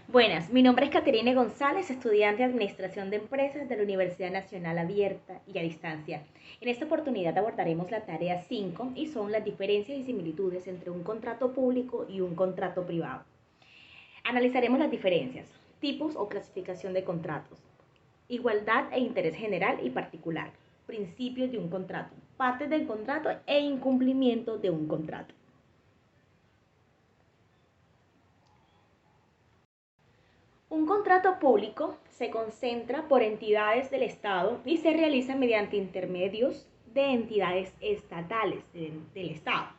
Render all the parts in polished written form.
Buenas, mi nombre es Caterine González, estudiante de Administración de Empresas de la Universidad Nacional Abierta y a Distancia. En esta oportunidad abordaremos la tarea 5 y son las diferencias y similitudes entre un contrato público y un contrato privado. Analizaremos las diferencias, tipos o clasificación de contratos, igualdad e interés general y particular, principios de un contrato, partes del contrato e incumplimiento de un contrato. Un contrato público se concentra por entidades del Estado y se realiza mediante intermedios de entidades estatales del Estado,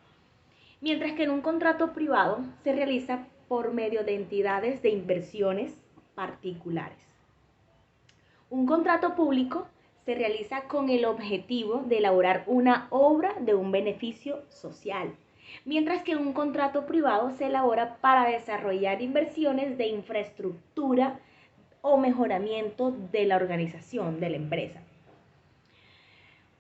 mientras que en un contrato privado se realiza por medio de entidades de inversiones particulares. Un contrato público se realiza con el objetivo de elaborar una obra de un beneficio social, mientras que un contrato privado se elabora para desarrollar inversiones de infraestructura o mejoramiento de la organización de la empresa.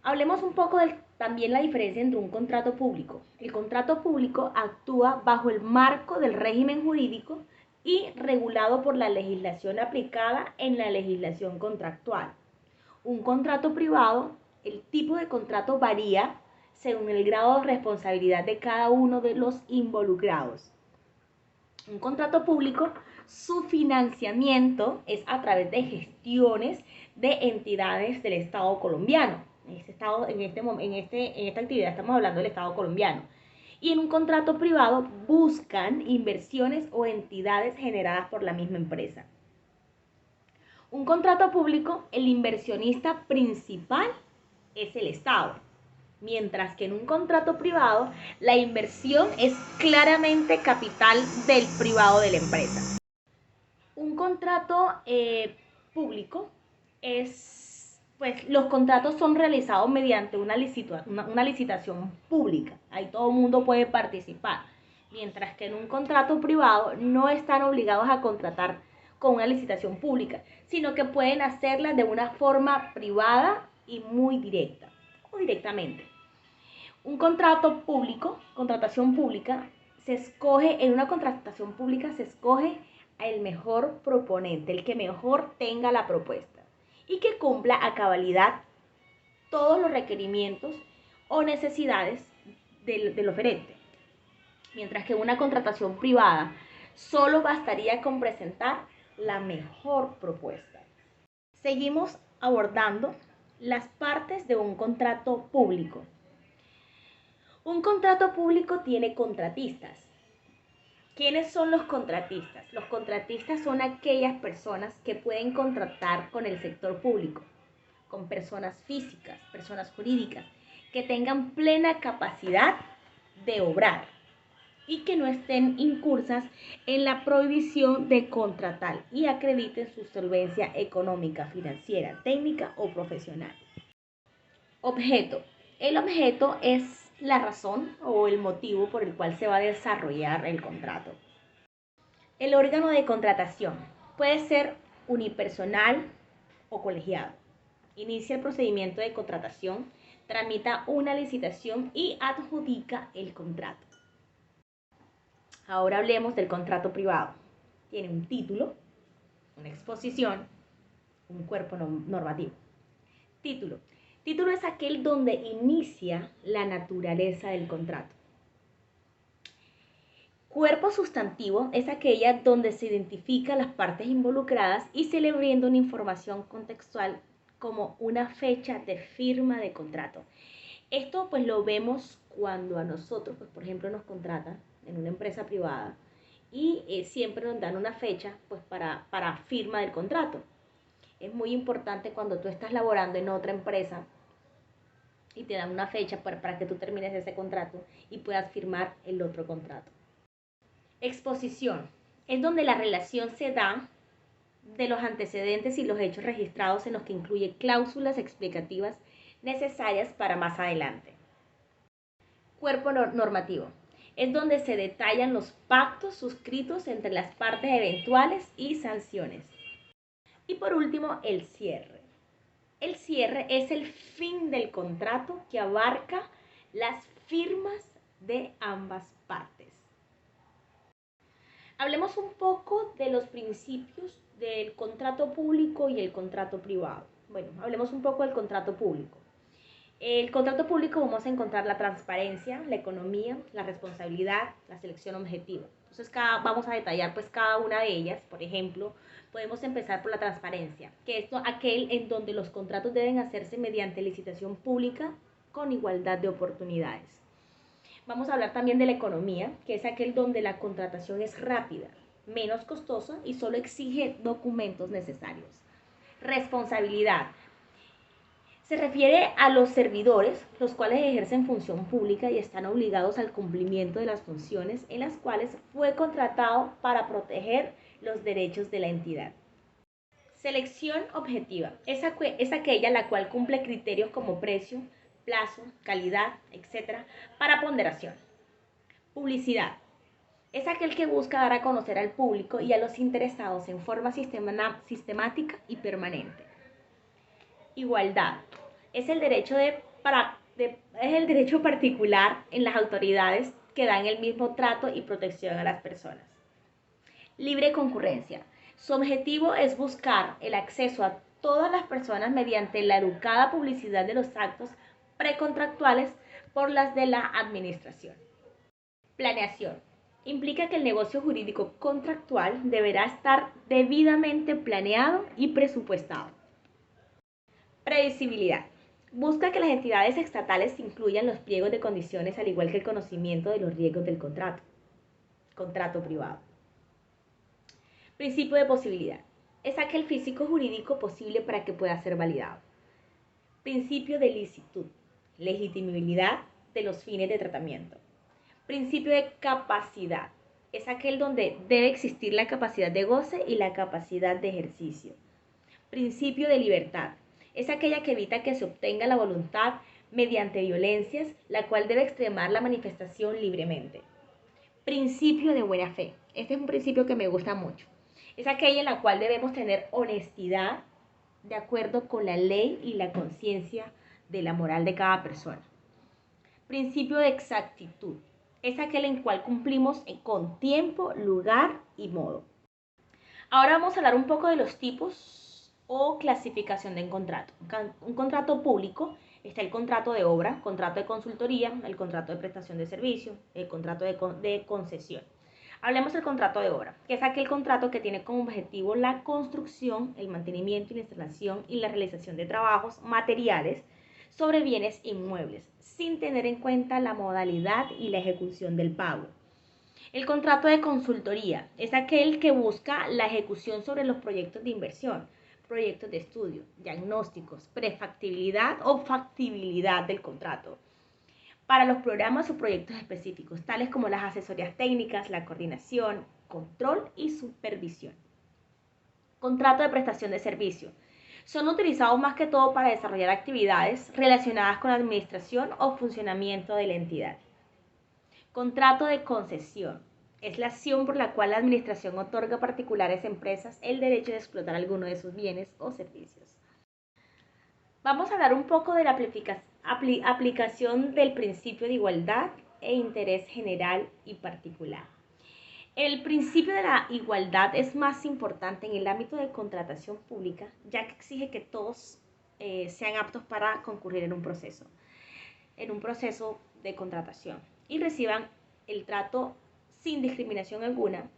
Hablemos un poco también la diferencia entre un contrato público. El contrato público actúa bajo el marco del régimen jurídico y regulado por la legislación aplicada en la legislación contractual. Un contrato privado, el tipo de contrato varía según el grado de responsabilidad de cada uno de los involucrados. Un contrato público, su financiamiento es a través de gestiones de entidades del Estado colombiano. En esta actividad estamos hablando del Estado colombiano. Y en un contrato privado buscan inversiones o entidades generadas por la misma empresa. Un contrato público, el inversionista principal es el Estado, mientras que en un contrato privado la inversión es claramente capital del privado de la empresa. Un contrato público los contratos son realizados mediante una licitación pública, ahí todo el mundo puede participar, mientras que en un contrato privado no están obligados a contratar con una licitación pública, sino que pueden hacerla de una forma privada y muy directa o directamente. Un contrato público, contratación pública, en una contratación pública se escoge el mejor proponente, el que mejor tenga la propuesta y que cumpla a cabalidad todos los requerimientos o necesidades del oferente. Mientras que una contratación privada solo bastaría con presentar la mejor propuesta. Seguimos abordando las partes de un contrato público. Un contrato público tiene contratistas. ¿Quiénes son los contratistas? Los contratistas son aquellas personas que pueden contratar con el sector público, con personas físicas, personas jurídicas, que tengan plena capacidad de obrar y que no estén incursas en la prohibición de contratar y acrediten su solvencia económica, financiera, técnica o profesional. Objeto. El objeto es la razón o el motivo por el cual se va a desarrollar el contrato. El órgano de contratación puede ser unipersonal o colegiado. Inicia el procedimiento de contratación, tramita una licitación y adjudica el contrato. Ahora hablemos del contrato privado. Tiene un título, una exposición, un cuerpo normativo. Título. Título es aquel donde inicia la naturaleza del contrato. Cuerpo sustantivo es aquella donde se identifican las partes involucradas y se le brinda una información contextual como una fecha de firma de contrato. Esto pues lo vemos cuando a nosotros, pues, por ejemplo, nos contratan en una empresa privada y siempre nos dan una fecha pues para firma del contrato. Es muy importante cuando tú estás laborando en otra empresa y te dan una fecha para que tú termines ese contrato y puedas firmar el otro contrato. Exposición es donde la relación se da de los antecedentes y los hechos registrados en los que incluye cláusulas explicativas necesarias para más adelante. Cuerpo normativo es donde se detallan los pactos suscritos entre las partes eventuales y sanciones. Y por último, el cierre. El cierre es el fin del contrato que abarca las firmas de ambas partes. Hablemos un poco de los principios del contrato público y el contrato privado. Bueno, hablemos un poco del contrato público. El contrato público vamos a encontrar la transparencia, la economía, la responsabilidad, la selección objetiva. Entonces vamos a detallar pues cada una de ellas. Por ejemplo, podemos empezar por la transparencia, que es aquel en donde los contratos deben hacerse mediante licitación pública con igualdad de oportunidades. Vamos a hablar también de la economía, que es aquel donde la contratación es rápida, menos costosa y solo exige documentos necesarios. Responsabilidad. Se refiere a los servidores, los cuales ejercen función pública y están obligados al cumplimiento de las funciones en las cuales fue contratado para proteger los derechos de la entidad. Selección objetiva. Es aquella la cual cumple criterios como precio, plazo, calidad, etc. para ponderación. Publicidad. Es aquel que busca dar a conocer al público y a los interesados en forma sistemática y permanente. Igualdad. Es el derecho es el derecho particular en las autoridades que dan el mismo trato y protección a las personas. Libre concurrencia. Su objetivo es buscar el acceso a todas las personas mediante la educada publicidad de los actos precontractuales por las de la administración. Planeación. Implica que el negocio jurídico contractual deberá estar debidamente planeado y presupuestado. Previsibilidad. Busca que las entidades estatales incluyan los pliegos de condiciones al igual que el conocimiento de los riesgos del contrato privado. Principio de posibilidad. Es aquel físico jurídico posible para que pueda ser validado. Principio de licitud. Legitimidad de los fines de tratamiento. Principio de capacidad. Es aquel donde debe existir la capacidad de goce y la capacidad de ejercicio. Principio de libertad. Es aquella que evita que se obtenga la voluntad mediante violencias, la cual debe extremar la manifestación libremente. Principio de buena fe. Este es un principio que me gusta mucho. Es aquella en la cual debemos tener honestidad de acuerdo con la ley y la conciencia de la moral de cada persona. Principio de exactitud. Es aquel en cual cumplimos con tiempo, lugar y modo. Ahora vamos a hablar un poco de los tipos o clasificación de un contrato. Un contrato público está el contrato de obra, contrato de consultoría, el contrato de prestación de servicio, el contrato de concesión. Hablemos del contrato de obra, que es aquel contrato que tiene como objetivo la construcción, el mantenimiento y la instalación y la realización de trabajos materiales sobre bienes inmuebles, sin tener en cuenta la modalidad y la ejecución del pago. El contrato de consultoría es aquel que busca la ejecución sobre los proyectos de inversión, proyectos de estudio, diagnósticos, prefactibilidad o factibilidad del contrato para los programas o proyectos específicos, tales como las asesorías técnicas, la coordinación, control y supervisión. Contrato de prestación de servicio. Son utilizados más que todo para desarrollar actividades relacionadas con la administración o funcionamiento de la entidad. Contrato de concesión. Es la acción por la cual la administración otorga a particulares empresas el derecho de explotar alguno de sus bienes o servicios. Vamos a hablar un poco de la aplicación del principio de igualdad e interés general y particular. El principio de la igualdad es más importante en el ámbito de contratación pública, ya que exige que todos sean aptos para concurrir en un proceso de contratación y reciban el trato sin discriminación alguna,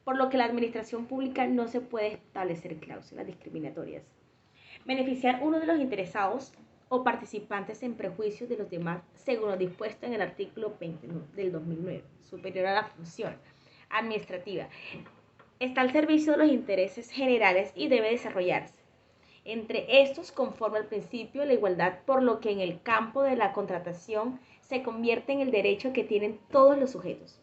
por lo que la administración pública no se puede establecer cláusulas discriminatorias. Beneficiar uno de los interesados o participantes en prejuicio de los demás, según lo dispuesto en el artículo 20 del 2009, superior a la función administrativa. Está al servicio de los intereses generales y debe desarrollarse. Entre estos, conforme al principio de la igualdad, por lo que en el campo de la contratación se convierte en el derecho que tienen todos los sujetos.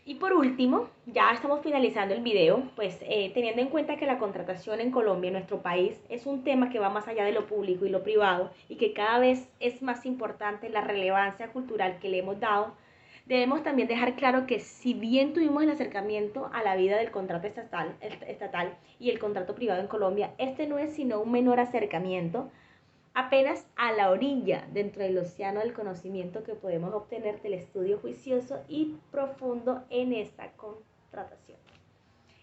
Y por último, ya estamos finalizando el video, pues teniendo en cuenta que la contratación en Colombia, en nuestro país, es un tema que va más allá de lo público y lo privado y que cada vez es más importante la relevancia cultural que le hemos dado, debemos también dejar claro que si bien tuvimos el acercamiento a la vida del contrato estatal y el contrato privado en Colombia, este no es sino un menor acercamiento apenas a la orilla dentro del océano del conocimiento que podemos obtener del estudio juicioso y profundo en esta contratación.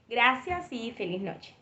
Gracias y feliz noche.